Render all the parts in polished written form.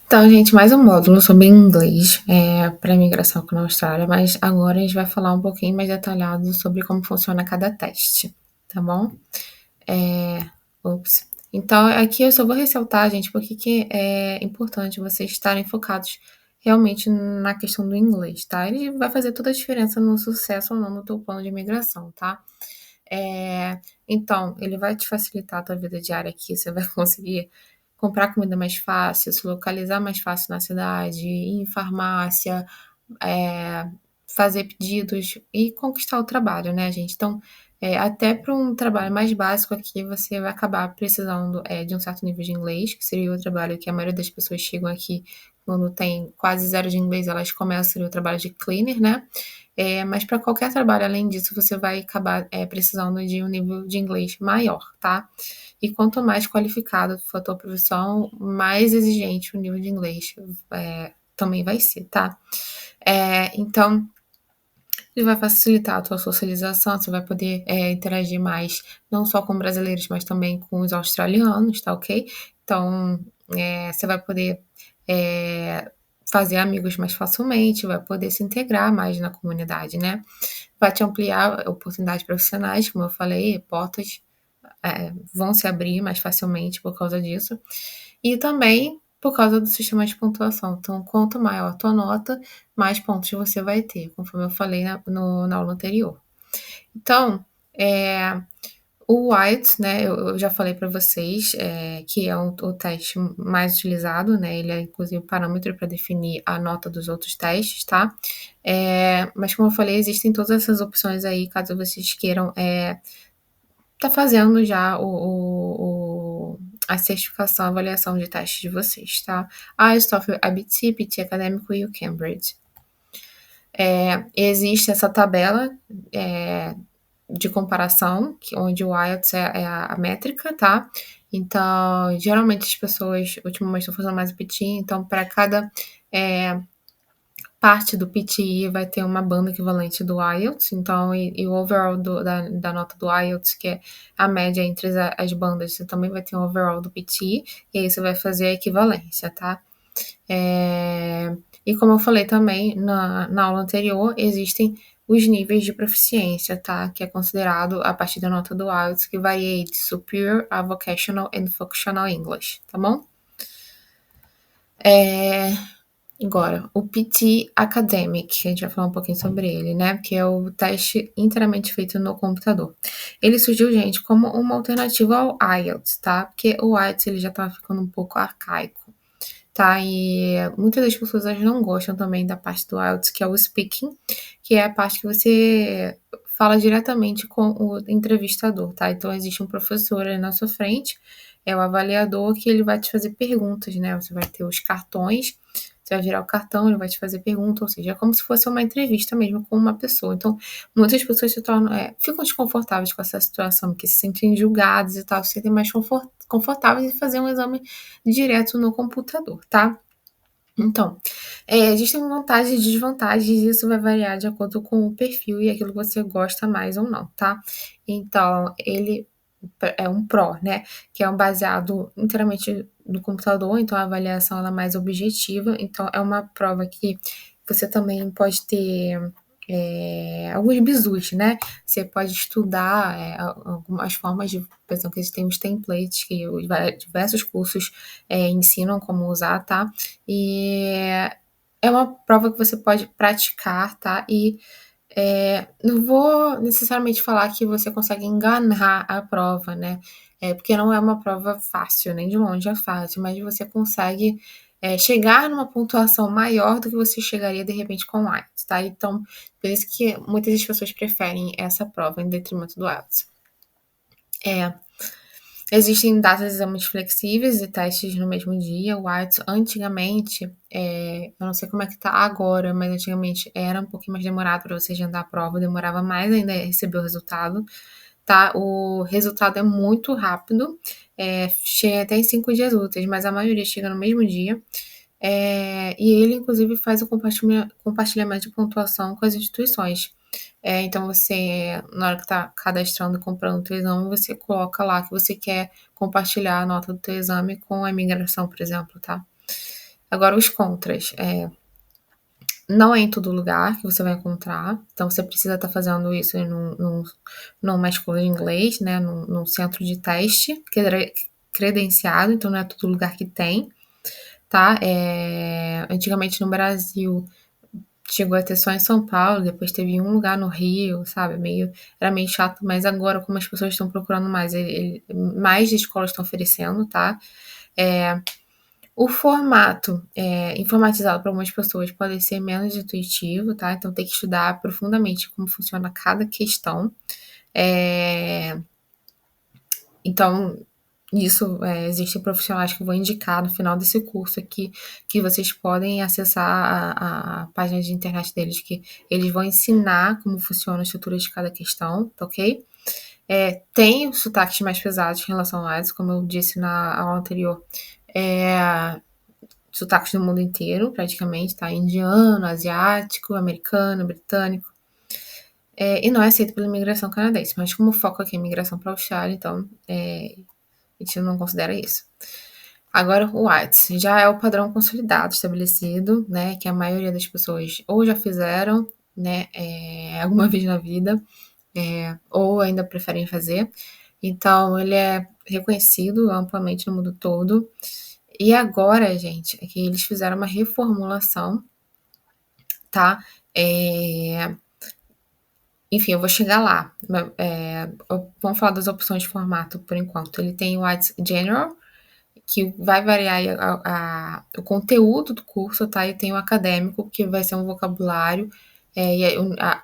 Então, gente, mais um módulo sobre inglês para imigração aqui na Austrália, mas agora a gente vai falar um pouquinho mais detalhado sobre como funciona cada teste, tá bom? É, Ops. Então, aqui eu só vou ressaltar, gente, porque que é importante vocês estarem focados realmente na questão do inglês, tá? Ele vai fazer toda a diferença no sucesso ou não no teu plano de imigração, tá? Então, ele vai te facilitar a tua vida diária aqui, você vai conseguir comprar comida mais fácil, se localizar mais fácil na cidade, ir em farmácia, eh, fazer pedidos e conquistar o trabalho, né, gente. Então, até para um trabalho mais básico aqui, você vai acabar precisando, de um certo nível de inglês, que seria o trabalho que a maioria das pessoas chegam aqui quando tem quase zero de inglês, elas começam o trabalho de cleaner, né. Mas para qualquer trabalho além disso, você vai acabar, precisando de um nível de inglês maior, tá. E quanto mais qualificado for a tua profissão, mais exigente o nível de inglês, também vai ser, tá. Então, ele vai facilitar a tua socialização, você vai poder, interagir mais, não só com brasileiros, mas também com os australianos, tá ok? Então, você vai poder, eh, fazer amigos mais facilmente, vai poder se integrar mais na comunidade, né? Vai te ampliar oportunidades profissionais, como eu falei, portas, vão se abrir mais facilmente por causa disso. E também por causa do sistema de pontuação. Então, quanto maior a tua nota, mais pontos você vai ter, conforme eu falei na aula anterior. Então, é, o IELTS, né, eu já falei para vocês, que é o teste mais utilizado, né, ele é inclusive o parâmetro para definir a nota dos outros testes, tá? Mas como eu falei, existem todas essas opções aí, caso vocês queiram tá fazendo já a certificação, a avaliação de testes de vocês, tá? IELTS, TOEFL, IBT, PT Acadêmico e o Cambridge. Existe essa tabela de comparação, onde o IELTS é a métrica, tá? Então, geralmente as pessoas ultimamente estão fazendo mais o PT, então para cada parte do PTE vai ter uma banda equivalente do IELTS, então, e o overall da nota do IELTS, que é a média entre as bandas, você também vai ter um overall do PTE, e aí você vai fazer a equivalência, tá? E como eu falei também na aula anterior, existem os níveis de proficiência, tá? Que é considerado a partir da nota do IELTS, que varia de Superior a Vocational and Functional English, tá bom? Agora, o PT Academic, a gente vai falar um pouquinho sobre ele, né? Que é o teste inteiramente feito no computador. Ele surgiu, gente, como uma alternativa ao IELTS, tá? Porque o IELTS ele já estava ficando um pouco arcaico, tá? E muitas das pessoas elas não gostam também da parte do IELTS, que é o speaking, que é a parte que você fala diretamente com o entrevistador, tá? Então, existe um professor ali na sua frente, é o avaliador, que ele vai te fazer perguntas, né? Você vai ter os cartões, você vai virar o cartão, ele vai te fazer pergunta, ou seja, é como se fosse uma entrevista mesmo com uma pessoa. Então, muitas pessoas se tornam, ficam desconfortáveis com essa situação, porque se sentem julgadas e tal, se sentem mais confortáveis em fazer um exame direto no computador, tá? Então, existem vantagens e desvantagens, e isso vai variar de acordo com o perfil e aquilo que você gosta mais ou não, tá? Então, ele é um Pro, né? Que é um baseado inteiramente no computador, então a avaliação ela é mais objetiva. Então, é uma prova que você também pode ter alguns bizus, né? Você pode estudar algumas formas de, por exemplo, que tem os templates que diversos cursos ensinam como usar, tá? E é uma prova que você pode praticar, tá? E não vou necessariamente falar que você consegue enganar a prova, né? Porque não é uma prova fácil, nem de longe é fácil, mas você consegue chegar numa pontuação maior do que você chegaria de repente com o IELTS, tá? Então, por isso que muitas das pessoas preferem essa prova em detrimento do IELTS. Existem datas de exames flexíveis e testes no mesmo dia. O IELTS, antigamente, eu não sei como é que tá agora, mas antigamente era um pouquinho mais demorado para você agendar a prova, demorava mais ainda a receber o resultado, tá? O resultado é muito rápido, chega até em 5 dias úteis, mas a maioria chega no mesmo dia. E ele, inclusive, faz o compartilhamento de pontuação com as instituições. Então, você, na hora que está cadastrando e comprando o teu exame, você coloca lá que você quer compartilhar a nota do teu exame com a imigração, por exemplo, tá? Agora os contras, não é em todo lugar que você vai encontrar, então você precisa estar fazendo isso numa escola de inglês, né, num centro de teste credenciado, então não é todo lugar que tem, tá? Antigamente no Brasil chegou a ter só em São Paulo, depois teve em um lugar no Rio, sabe? Era meio chato, mas agora, como as pessoas estão procurando mais, mais escolas estão oferecendo, tá? O formato informatizado para algumas pessoas pode ser menos intuitivo, tá? Então tem que estudar profundamente como funciona cada questão. Então, isso, existem profissionais que eu vou indicar no final desse curso aqui, que vocês podem acessar a página de internet deles, que eles vão ensinar como funciona a estrutura de cada questão, tá ok? Tem sotaques mais pesados em relação a isso, como eu disse na aula anterior, sotaques do mundo inteiro, praticamente, tá? Indiano, asiático, americano, britânico. E não é aceito pela imigração canadense, mas como o foco aqui é imigração para a Austrália, então a gente não considera isso. Agora, o IELTS já é o padrão consolidado, estabelecido, né, que a maioria das pessoas ou já fizeram, né, alguma vez na vida, ou ainda preferem fazer. Então, ele é reconhecido amplamente no mundo todo. E agora, gente, é que eles fizeram uma reformulação, tá? Enfim, eu vou chegar lá. Vamos falar das opções de formato por enquanto. Ele tem o IELTS General, que vai variar o conteúdo do curso, tá? E tem o acadêmico, que vai ser um vocabulário, e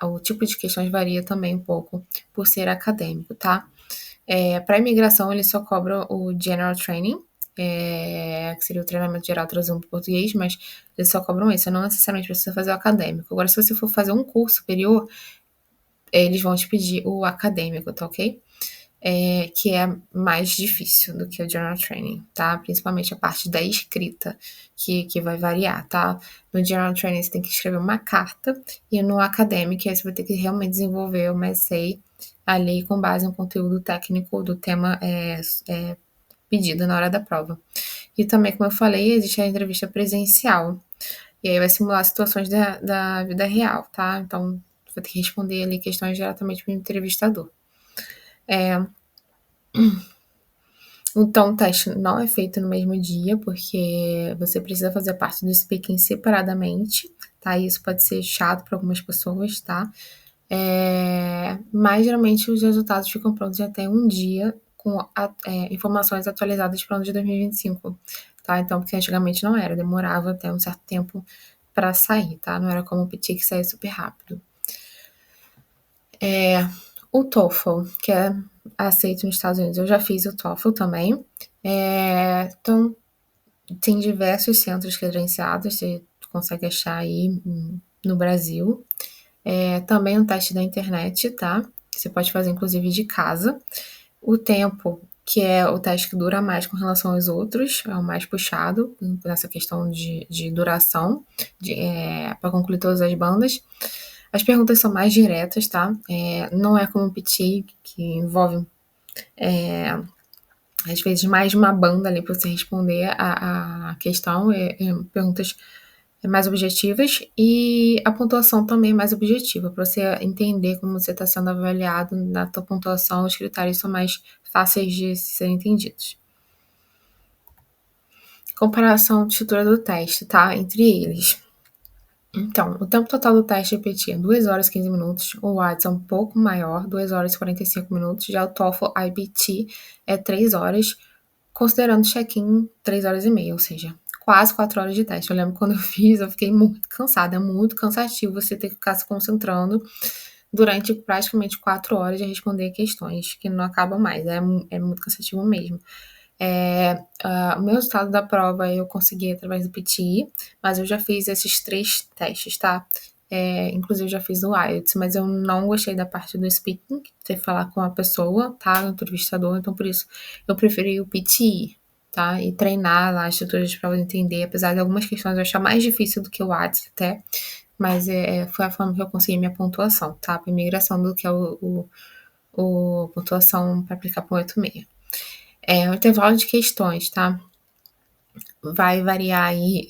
o tipo de questões varia também um pouco por ser acadêmico, tá? Para imigração, ele só cobra o General Training, que seria o treinamento geral traduzindo para o português, mas eles só cobram isso, não necessariamente precisa fazer o acadêmico. Agora, se você for fazer um curso superior, eles vão te pedir o acadêmico, tá ok? Que é mais difícil do que o Journal Training, tá? Principalmente a parte da escrita, que vai variar, tá? No Journal Training você tem que escrever uma carta, e no Academic aí você vai ter que realmente desenvolver uma essay ali com base no conteúdo técnico do tema pedido na hora da prova. E também, como eu falei, existe a entrevista presencial, e aí vai simular situações da vida real, tá? Então, vai ter que responder ali questões diretamente para o entrevistador. Então, o teste não é feito no mesmo dia, porque você precisa fazer parte do speaking separadamente, tá? Isso pode ser chato para algumas pessoas, tá? Mas geralmente os resultados ficam prontos até um dia com informações atualizadas para o ano de 2025, tá? Então, porque antigamente não era, demorava até um certo tempo para sair, tá? Não era como o PT que saía super rápido. O TOEFL, que é aceito nos Estados Unidos, eu já fiz o TOEFL também. Então, tem diversos centros credenciados, você consegue achar aí no Brasil. Também um teste da internet, tá? Você pode fazer, inclusive, de casa. O tempo, que é o teste que dura mais com relação aos outros, é o mais puxado nessa questão de duração, para concluir todas as bandas. As perguntas são mais diretas, tá? Não é como o PT, que envolve, às vezes, mais de uma banda ali para você responder a questão. Perguntas mais objetivas, e a pontuação também é mais objetiva, para você entender como você está sendo avaliado na tua pontuação, os critérios são mais fáceis de serem entendidos. Comparação de estrutura do teste, tá? Entre eles. Então, o tempo total do teste repetia 2 horas e 15 minutos, o IELTS é um pouco maior, 2 horas e 45 minutos, já o TOEFL IBT é 3 horas, considerando check-in 3 horas e meia, ou seja, quase 4 horas de teste. Eu lembro quando eu fiz, eu fiquei muito cansada, é muito cansativo você ter que ficar se concentrando durante praticamente 4 horas de responder questões que não acabam mais, é muito cansativo mesmo. O meu resultado da prova eu consegui através do PTI, mas eu já fiz esses 3 testes, tá? Inclusive, eu já fiz o IELTS, mas eu não gostei da parte do speaking, ter que falar com a pessoa, tá? O entrevistador, então por isso eu preferi o PTI, tá? E treinar lá as estruturas de prova, entender, apesar de algumas questões eu achar mais difícil do que o IELTS até, mas foi a forma que eu consegui minha pontuação, tá? Para imigração do que é o pontuação para aplicar para o 86. O intervalo de questões, tá? vai variar aí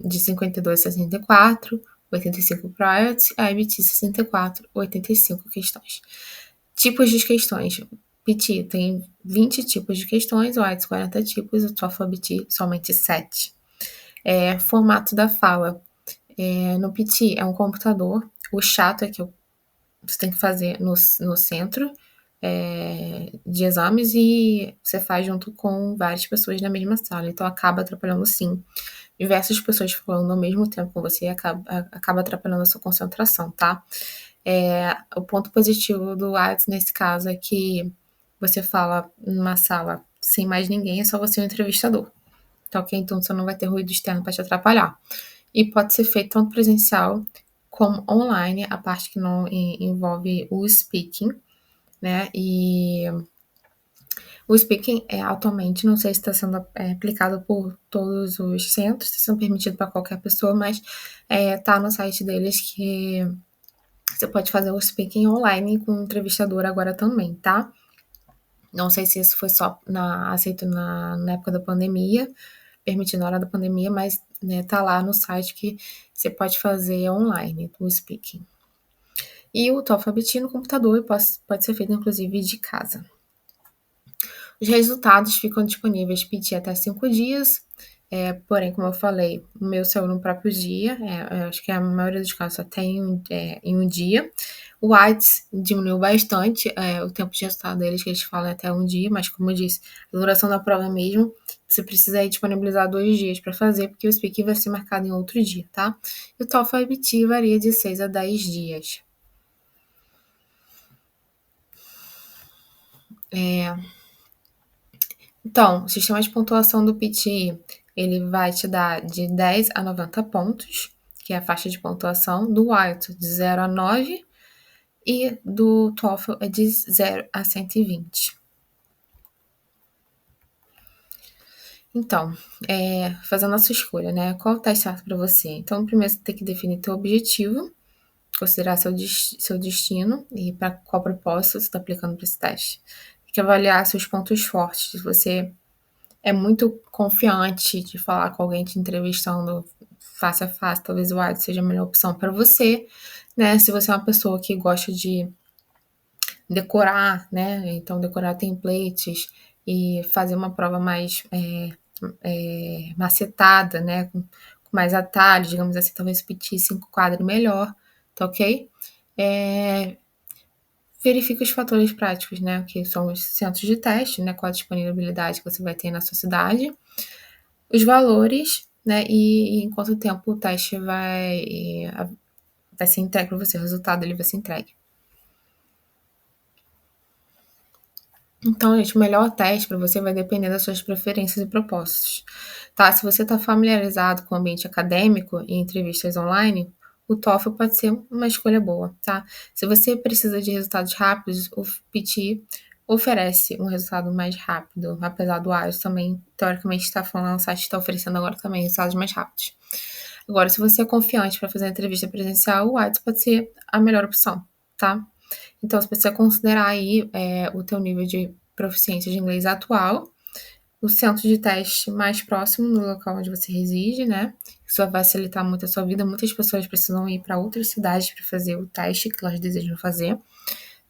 de 52 a 64, 85 para IELTS, a IBT 64, 85 questões. Tipos de questões. PT tem 20 tipos de questões, o IELTS 40 tipos, o TOEFL BT somente 7. Formato da fala. No PT é um computador, o chato é que você tem que fazer no centro de exames e você faz junto com várias pessoas na mesma sala, então acaba atrapalhando sim. Diversas pessoas falando ao mesmo tempo com você acaba atrapalhando a sua concentração, tá? O ponto positivo do IELTS nesse caso é que você fala numa sala sem mais ninguém, é só você e o entrevistador. Tá ok? Então você não vai ter ruído externo para te atrapalhar. E pode ser feito tanto presencial como online, a parte que não envolve o speaking, né? E o speaking atualmente, não sei se está sendo aplicado por todos os centros, está sendo permitido para qualquer pessoa, mas tá no site deles que você pode fazer o speaking online com o entrevistador agora também, tá? Não sei se isso foi só aceito na época da pandemia, permitido na hora da pandemia, mas tá lá no site que você pode fazer online o speaking. E o TOEFL BT no computador pode ser feito, inclusive, de casa. Os resultados ficam disponíveis PT até 5 dias, porém, como eu falei, o meu saiu no próprio dia, eu acho que a maioria dos casos só tem em um dia. O IELTS diminuiu bastante o tempo de resultado deles, que eles falam até um dia, mas como eu disse, a duração da prova mesmo, você precisa aí disponibilizar 2 dias para fazer, porque o speaking vai ser marcado em outro dia, tá? E o TOEFL IBT varia de 6 a 10 dias. Então, o sistema de pontuação do PTE, ele vai te dar de 10 a 90 pontos, que é a faixa de pontuação, do IELTS de 0 a 9 e do TOEFL é de 0 a 120. Então, fazendo a sua escolha, né? Qual tá certo para você? Então, primeiro você tem que definir teu objetivo, considerar seu destino e para qual propósito você está aplicando para esse teste. Tem que avaliar seus pontos fortes. Se você é muito confiante de falar com alguém te entrevistando face a face, talvez o IELTS seja a melhor opção para você, né? Se você é uma pessoa que gosta de decorar, né? Então, decorar templates e fazer uma prova mais macetada, né? Com mais atalhos, digamos assim, talvez o PT 5 quadre melhor, tá ok? Verifique os fatores práticos, né? Que são os centros de teste, né? Qual a disponibilidade que você vai ter na sua cidade, os valores, né? E em quanto tempo o teste vai ser entregue para você, o resultado ele vai ser entregue. Então, gente, o melhor teste para você vai depender das suas preferências e propósitos, tá? Se você está familiarizado com o ambiente acadêmico e entrevistas online, o TOEFL pode ser uma escolha boa, tá? Se você precisa de resultados rápidos, o PT oferece um resultado mais rápido, apesar do IELTS também, teoricamente, está falando, o site está oferecendo agora também resultados mais rápidos. Agora, se você é confiante para fazer a entrevista presencial, o IELTS pode ser a melhor opção, tá? Então, você precisa considerar aí o teu nível de proficiência de inglês atual, o centro de teste mais próximo no local onde você reside, né? Isso vai facilitar muito a sua vida. Muitas pessoas precisam ir para outras cidades para fazer o teste que elas desejam fazer,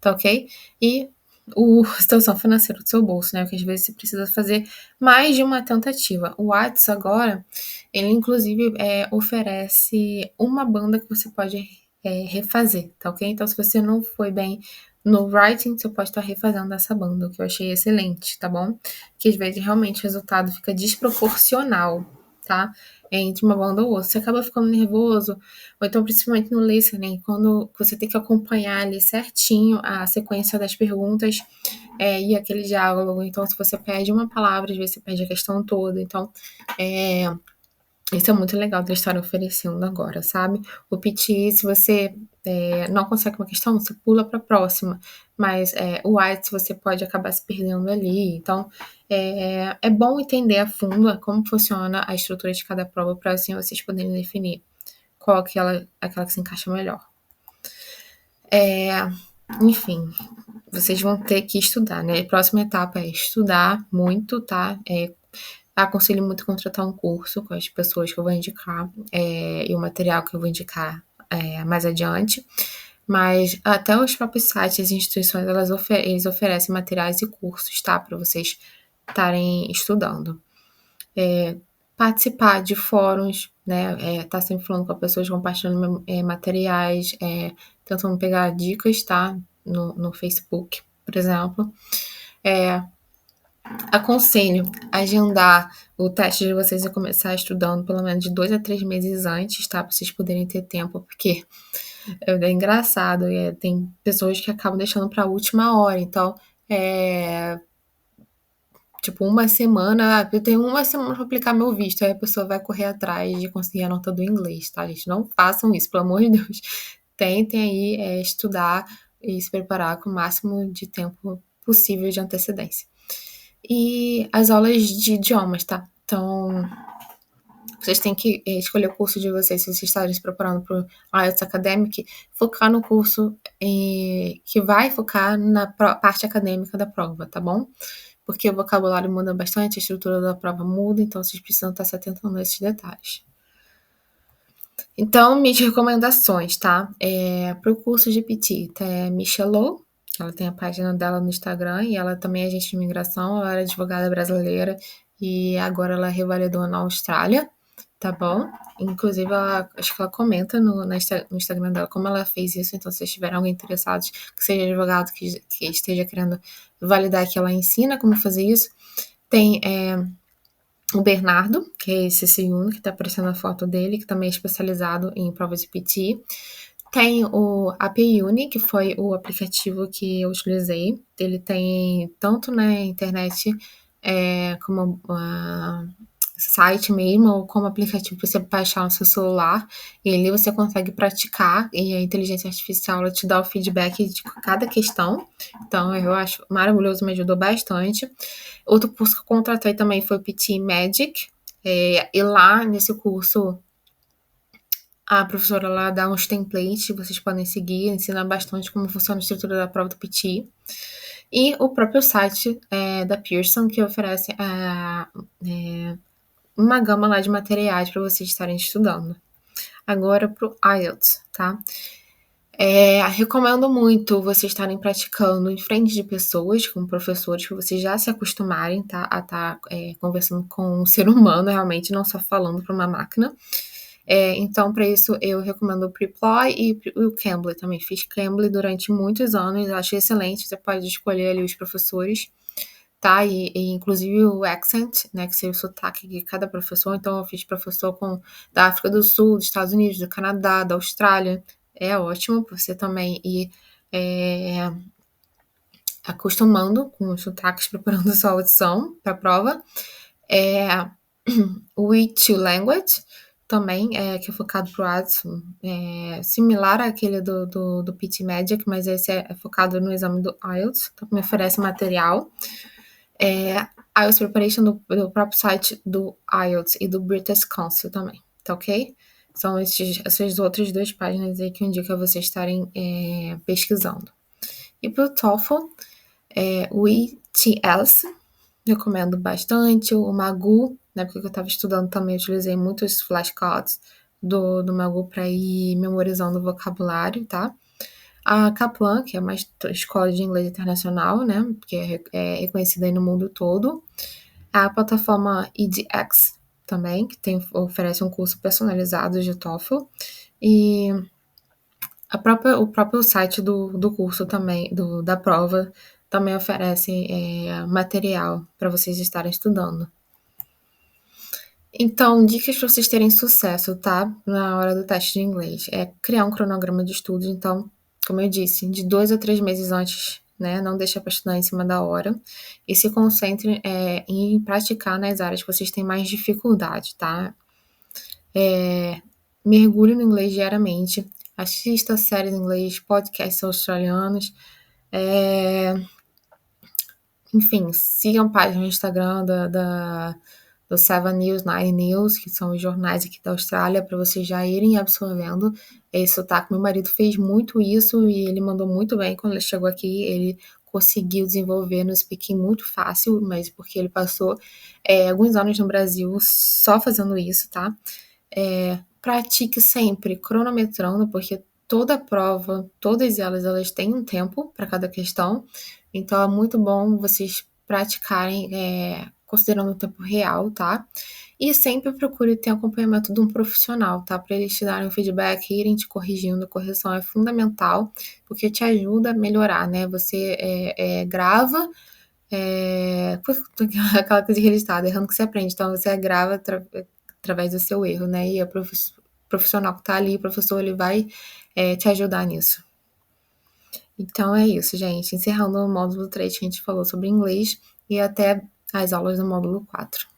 tá ok? E a situação financeira do seu bolso, né? Porque às vezes você precisa fazer mais de uma tentativa. O Whats agora, ele inclusive oferece uma banda que você pode refazer, tá ok? Então, se você não foi bem no writing, você pode estar refazendo essa banda, o que eu achei excelente, tá bom? Que às vezes realmente o resultado fica desproporcional, tá? Entre uma banda ou outra. Você acaba ficando nervoso, ou então principalmente no listening, quando você tem que acompanhar ali certinho a sequência das perguntas e aquele diálogo. Então, se você perde uma palavra, às vezes você perde a questão toda. Então, isso é muito legal de estar oferecendo agora, sabe? O PT, se você não consegue uma questão, você pula para a próxima. Mas o IELTS você pode acabar se perdendo ali. Então, é bom entender a fundo como funciona a estrutura de cada prova para assim vocês poderem definir qual aquela que se encaixa melhor. Enfim, vocês vão ter que estudar, né? A próxima etapa é estudar muito, tá? aconselho muito contratar um curso com as pessoas que eu vou indicar, e o material que eu vou indicar mais adiante. Mas até os próprios sites, as instituições, eles oferecem materiais e cursos, tá? Para vocês estarem estudando. Participar de fóruns, né? Tá sempre falando com as pessoas, compartilhando materiais, tentando pegar dicas, tá? No Facebook, por exemplo. Aconselho agendar o teste de vocês e começar estudando pelo menos de 2 a 3 meses antes, tá? Para vocês poderem ter tempo, porque é engraçado, tem pessoas que acabam deixando para a última hora. Então, tipo, uma semana, eu tenho uma semana para aplicar meu visto, aí a pessoa vai correr atrás de conseguir a nota do inglês, tá, gente? Não façam isso, pelo amor de Deus. Tentem aí estudar e se preparar com o máximo de tempo possível de antecedência. E as aulas de idiomas, tá? Então, vocês têm que escolher o curso de vocês, se vocês estarem se preparando para o IELTS Academic, focar no curso que vai focar na parte acadêmica da prova, tá bom? Porque o vocabulário muda bastante, a estrutura da prova muda, então vocês precisam estar se atentando a esses detalhes. Então, minhas recomendações, tá? Para o curso de PT, tá Michelot, ela tem a página dela no Instagram e ela também é agente de imigração, ela era advogada brasileira e agora ela revalidou na Austrália, tá bom? Inclusive, acho que ela comenta no Instagram dela como ela fez isso, então se vocês tiverem alguém interessados, que seja advogado, que esteja querendo validar, que ela ensina como fazer isso. Tem o Bernardo, que é esse segundo, que tá aparecendo a foto dele, que também é especializado em provas de PT. Tem o APUni, que foi o aplicativo que eu utilizei. Ele tem tanto na internet como site mesmo, ou como aplicativo para você baixar no seu celular. E ali você consegue praticar, e a inteligência artificial ela te dá o feedback de cada questão. Então, eu acho maravilhoso, me ajudou bastante. Outro curso que eu contratei também foi o PT Magic. E lá, nesse curso, a professora lá dá uns templates que vocês podem seguir, ensina bastante como funciona a estrutura da prova do PT. E o próprio site da Pearson, que oferece uma gama lá de materiais para vocês estarem estudando. Agora para o IELTS, tá? Recomendo muito vocês estarem praticando em frente de pessoas, com professores, para vocês já se acostumarem, tá? A estar conversando com um ser humano, realmente, não só falando para uma máquina. Então, para isso, eu recomendo o Preply e o Cambly também. Fiz Cambly durante muitos anos, acho excelente. Você pode escolher ali os professores, tá? E inclusive o accent, né? Que seria o sotaque de cada professor. Então, eu fiz professor da África do Sul, dos Estados Unidos, do Canadá, da Austrália. É ótimo para você também ir acostumando com os sotaques, preparando a sua audição para a prova. O We2 Language também, que é focado para o IELTS, similar àquele do PT Magic, mas esse é focado no exame do IELTS, então me oferece material. IELTS Preparation do próprio site do IELTS e do British Council também, tá ok? São essas outras duas páginas aí que eu indico a vocês estarem pesquisando. E para o TOEFL, o ETS, recomendo bastante. O Magoo, na época que eu estava estudando também, utilizei muitos flashcards do Magoo para ir memorizando o vocabulário, tá? A Kaplan, que é uma escola de inglês internacional, né? Que é reconhecida aí no mundo todo. A plataforma edX também, que oferece um curso personalizado de TOEFL. E o próprio site do curso também, da prova, também oferece material para vocês estarem estudando. Então, dicas para vocês terem sucesso, tá? Na hora do teste de inglês. Criar um cronograma de estudos. Então, como eu disse, de 2 a 3 meses antes, né? Não deixa para estudar em cima da hora. E se concentre em praticar nas áreas que vocês têm mais dificuldade, tá? Mergulhe no inglês diariamente. Assista séries em inglês, podcasts australianos. Enfim, sigam páginas no Instagram do 7 News, 9 News, que são os jornais aqui da Austrália, para vocês já irem absorvendo esse sotaque. Meu marido fez muito isso e ele mandou muito bem quando ele chegou aqui. Ele conseguiu desenvolver no speaking muito fácil, mas porque ele passou alguns anos no Brasil só fazendo isso, tá? Pratique sempre cronometrando, porque toda prova, todas elas têm um tempo para cada questão, então é muito bom vocês praticarem considerando o tempo real, tá? E sempre procure ter acompanhamento de um profissional, tá? Para eles te darem um feedback, irem te corrigindo. A correção é fundamental, porque te ajuda a melhorar, né? Você grava, aquela coisa que ele está, errando que você aprende. Então, você grava através do seu erro, né? E o profissional que está ali, o professor, ele vai te ajudar nisso. Então é isso, gente. Encerrando o módulo 3 que a gente falou sobre inglês e até as aulas do módulo 4.